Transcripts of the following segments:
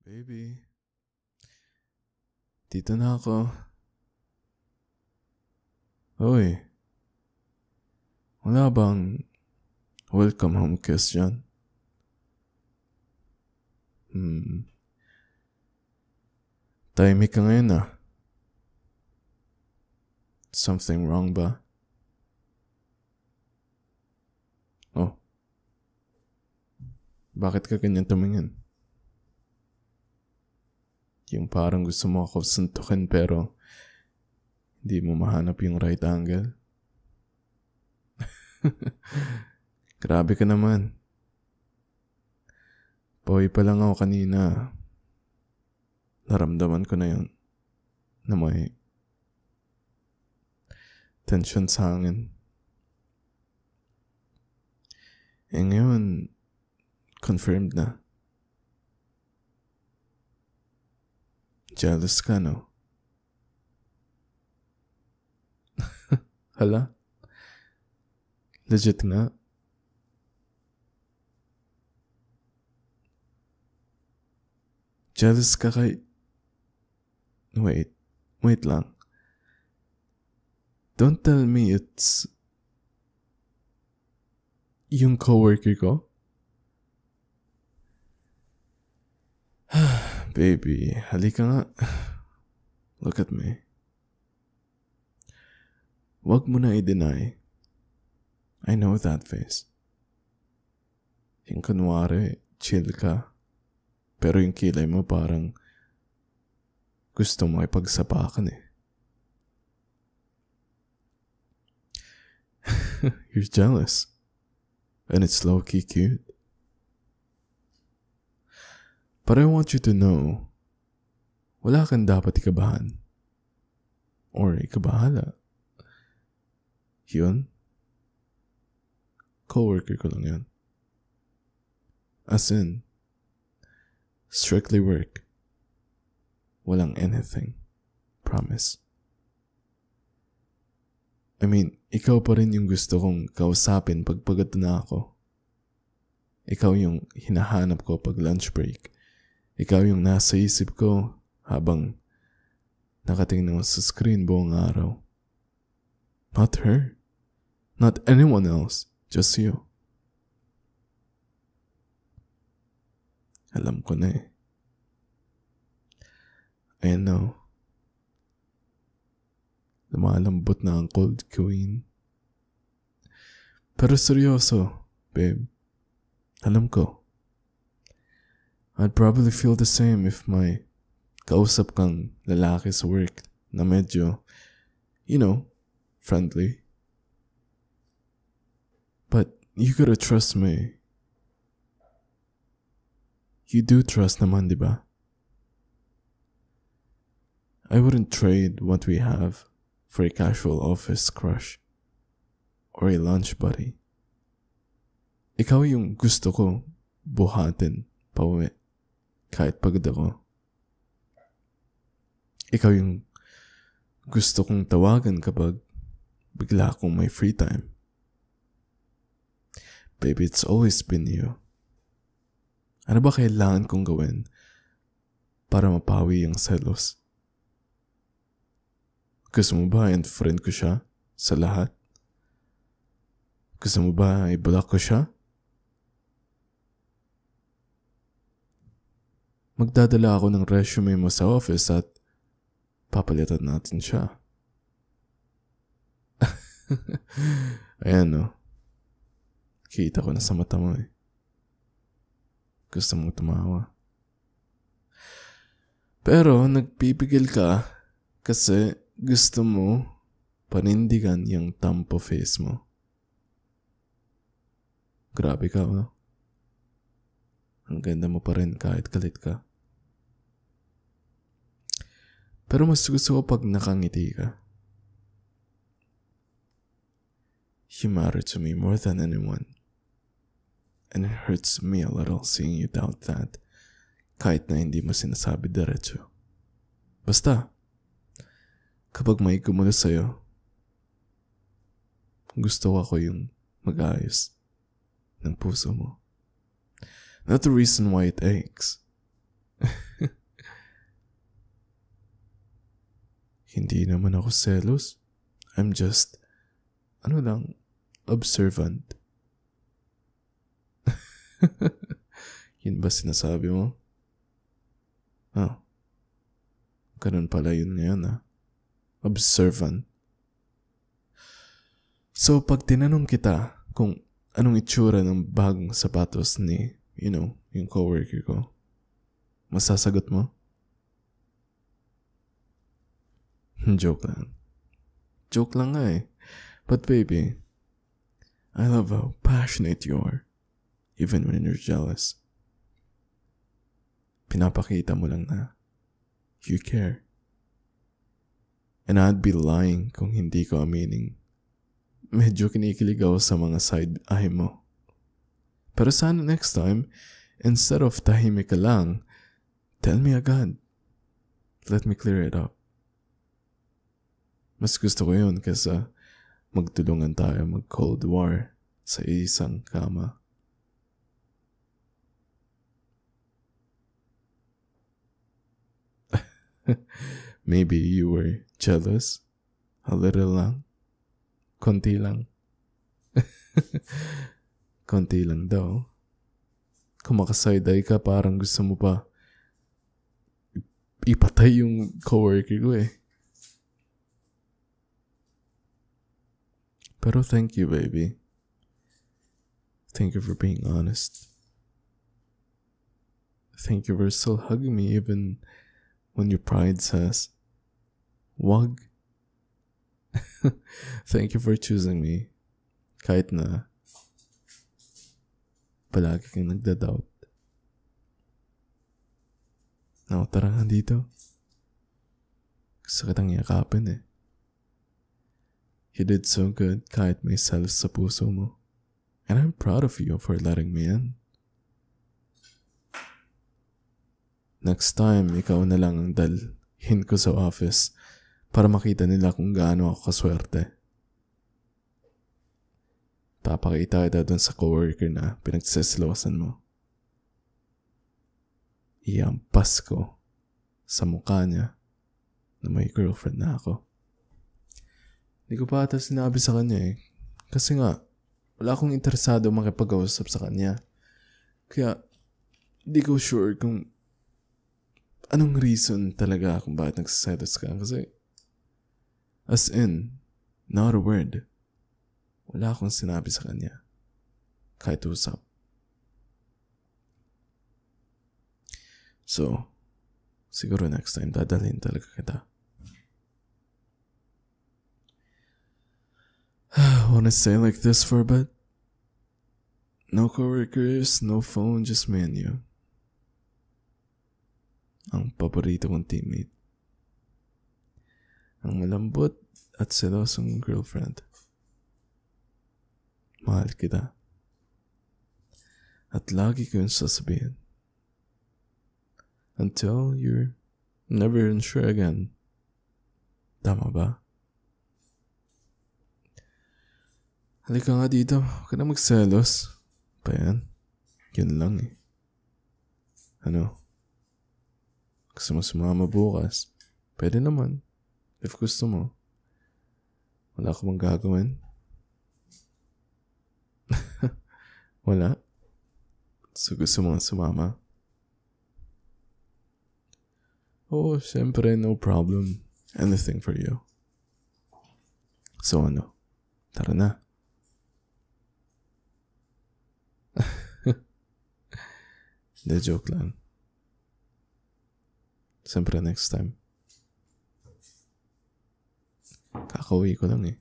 Baby, dito na ako. Hoy, wala bang welcome home kiss dyan? Tahimik ka ngayon ah. Something wrong ba? Oh, bakit ka ganyan tumingin? Yung parang gusto mo ako suntukin pero hindi mo mahanap yung right angle. Grabe ka naman. Boy pa lang ako kanina. Naramdaman ko na yun. Na may tension sa hangin. Eh ngayon, confirmed na. Jealous ka, no? Hala? Legit nga? Jealous ka kay... Wait lang. Don't tell me it's... yung coworker ko? Baby, halika nga. Look at me. Wag mo na i-deny. I know that face. Yung kunwari, chill ka. Pero yung kilay mo parang gusto mo ipagsapakan eh. You're jealous. And it's low-key cute. But I want you to know, wala kang dapat ikabahan. Or ikabahala. Yun? Coworker ko lang yan. As in, strictly work. Walang anything. Promise. I mean, ikaw pa rin yung gusto kong kausapin pag pagod na ako. Ikaw yung hinahanap ko pag lunch break. Ikaw yung nasa isip ko habang nakatingin sa screen buong araw. Not her. Not anyone else. Just you. Alam ko na eh. I know. Lumalambot na ang cold queen. Pero seryoso, babe. Alam ko. I'd probably feel the same if may kausap kang lalaki sa work na medyo, friendly. But you gotta trust me. You do trust naman, di ba? I wouldn't trade what we have for a casual office crush or a lunch buddy. Ikaw yung gusto ko buhatin pauwi kahit pagod ako. Ikaw yung gusto kong tawagan kapag bigla akong may free time. Baby, it's always been you. Ano ba kailangan kong gawin para mapawi yung selos? Gusto mo ba friend ko siya sa lahat? Gusto mo ba i-block ko siya? Magdadala ako ng resume mo sa office at papalitan natin siya. Ayan no. Kita ko na sa mata mo eh. Gusto mong tumawa. Pero nagpipigil ka kasi gusto mo panindigan yung tampo face mo. Grabe ka, no? Ang ganda mo pa rin kahit galit ka. Pero mas gusto ko pag nakangiti ka. You matter to me more than anyone. And it hurts me a little seeing you doubt that kahit na hindi mo sinasabi diretso. Basta, kapag may gumulo sa'yo, gusto ko yung mag-ayos ng puso mo. Not the reason why it aches. Hindi naman ako selos. I'm just, observant. Yun ba sinasabi mo? Ganun pala yun ngayon Observant. So pag tinanong kita kung anong itsura ng bagong sapatos ni, yung coworker ko, masasagot mo? Joke lang. Joke lang nga But baby, I love how passionate you are, even when you're jealous. Pinapakita mo lang na you care. And I'd be lying kung hindi ko aminin. Medyo kinikilig ako sa mga side eye mo. Pero sana next time, instead of tahimik ka lang, tell me agad. Let me clear it up. Mas gusto ko yun kaysa magtulungan tayo mag-Cold War sa isang kama. Maybe you were jealous. A little lang. Konti lang. Konti lang daw. Kung makaside-eye ka, parang gusto mo pa ipatay yung coworker ko Pero thank you, baby. Thank you for being honest. Thank you for still hugging me even when your pride says, wag. Thank you for choosing me. Kahit na palagi kang nagda-doubt. Now, tara nga dito. Gusto kitang yakapin You did so good kahit may salos sa puso mo. And I'm proud of you for letting me in. Next time, ikaw na lang ang dalhin ko sa office para makita nila kung gaano ako kaswerte. Papakita kita dun sa coworker na pinagsisilosan mo. Iampas ko sa mukha niya na may girlfriend na ako. Hindi ko pa ata sinabi sa kanya Kasi nga, wala akong interesado makipag-usap sa kanya. Kaya, hindi ko sure kung anong reason talaga kung bakit nagsaselos ka. Kasi, as in, not a word. Wala akong sinabi sa kanya. Kahit usap. So, siguro next time, dadalhin talaga kita. Wanna stay like this for a bit? No coworkers, no phone, just me and you. Ang paborito kong teammate. Ang malambot at selosong girlfriend. Mahal kita. At lagi ko yung sasabihin. Until you're never unsure again. Tama ba? Halika nga dito. Huwag ka na magselos. Pa yan. Yun lang Gusto mo sumama bukas? Pwede naman. If gusto mo. Wala ka bang gagawin? Wala? So gusto mo sumama? Oh, syempre, no problem. Anything for you. So tara na. The joke lang. Siyempre next time. Kakauwi ko lang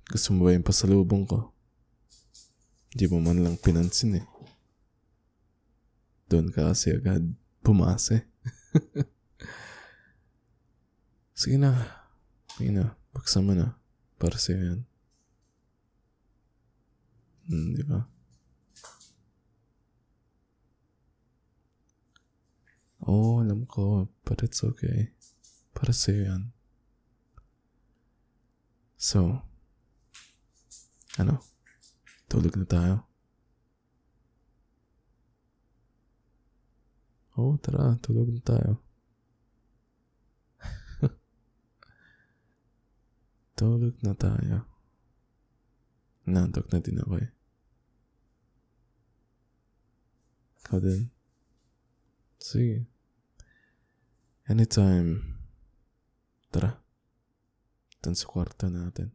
Gusto mo ba yung pasalubong ko? Hindi mo man lang pinansin Doon ka kasi agad pumase. Sige na. Buksan mo na. Para sa'yo yan. Di ba? Oh, alam ko. But it's okay. Para sa'yo yan. So, tulog na tayo. Oo, tara, tulog na tayo. Tulog na tayo. Nantok na din ako eh. Ikaw din? Sige. Anytime. Tara. Dun sa kwarto natin.